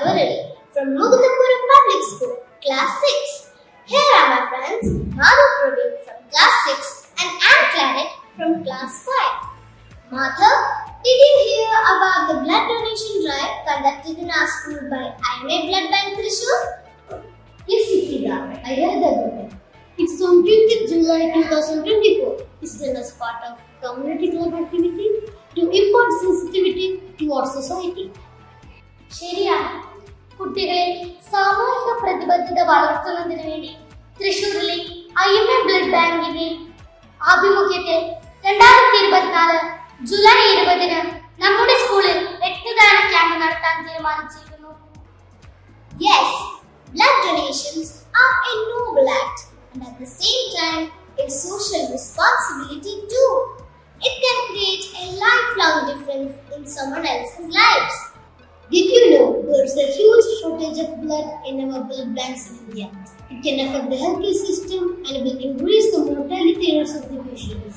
Murali from Mugundapura Public School, Class 6. Here are my friends Madhav Praveen from Class 6 and Anne Claret from Class 5. Madhav, did you hear about the blood donation drive conducted in our school by IMA Blood Bank Thrissur? Yes, Sita, I heard about it. It's on 20th July 2024. It's done as part of community club activity to impart sensitivity to our society. ശരിയാണ്. കുട്ടികളിൽ സാമൂഹിക പ്രതിബദ്ധത വളർത്തുന്നതിന് വേണ്ടി തൃശൂരിലെ IMA blood ബാങ്കിന്റെ ആഭിമുഖ്യത്തിൽ 2024 July 20 നമ്മുടെ സ്കൂളിൽ രക്തദാന ക്യാമ്പ് നടത്താൻ തീരുമാനിച്ചിരിക്കുന്നു. Yes, blood donations are a noble act and at the same time a social responsibility too. It can create a lifelong difference in someone else's lives. Did you know there's a huge shortage of blood in our blood banks in India? It can affect the healthcare system and will increase the mortality rates of the patients.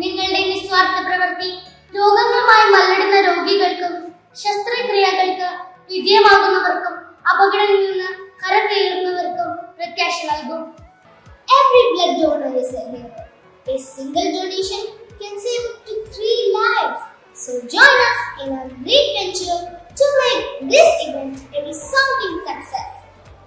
നിങ്ങളുടെ നിസ്വാർത്ഥ പ്രവൃത്തി രോഗങ്ങളുമായി മല്ലിടുന്ന രോഗികൾക്കും ശസ്ത്രക്രിയകൾക്ക് വിധേയമാകുന്നവർക്കും അപകടങ്ങളിൽ നിന്ന് കരകയറുന്നവർക്കും പ്രത്യാശ നൽകും. Every blood donor is a hero. A single donation can save up to 3 lives. So join us in our great venture to make this event a resounding success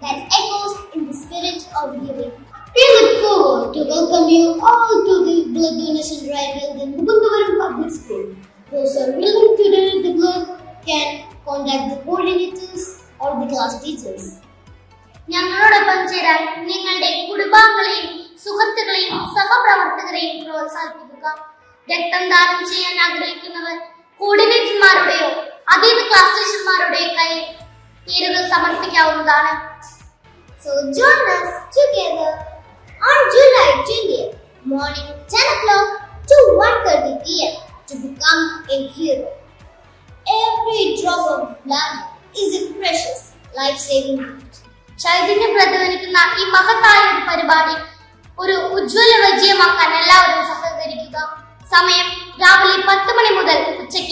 that echoes in the spirit of giving. We look forward to welcome you all to the blood donation drive held in Mugundapura Public School. Those who are willing to donate the blood can contact the coordinators or the class teachers. ഞങ്ങളോടൊപ്പം ചേരാൻ നിങ്ങളുടെ കുടുംബാംഗങ്ങളെയും സുഹൃത്തുക്കളെയും സഹപ്രവർത്തകരെയും പ്രോത്സാഹിപ്പിക്കുക. രക്തം ദാനം ചെയ്യാൻ ആഗ്രഹിക്കുന്നവർ കോർഡിനേറ്റർമാരുടെയോ അതീവ ക്ലാസ് ടീച്ചർമാരുടെയോ കയ്യിൽ പേരുകൾ സമർപ്പിക്കാവുന്നതാണ്. So join us together on July 20th, morning 10 o'clock to 1:30 p.m. to become a hero. Every drop of blood is a precious, life-saving act. ചൈതന്യം പ്രതിഫലിക്കുന്ന ഈ മഹത്തായ ഒരു പരിപാടി ഒരു ഉജ്ജ്വല വിജയമാക്കാൻ എല്ലാവരും സഹകരിക്കുക. സമയം രാവിലെ 10 മണി മുതൽ ഉച്ചയ്ക്ക്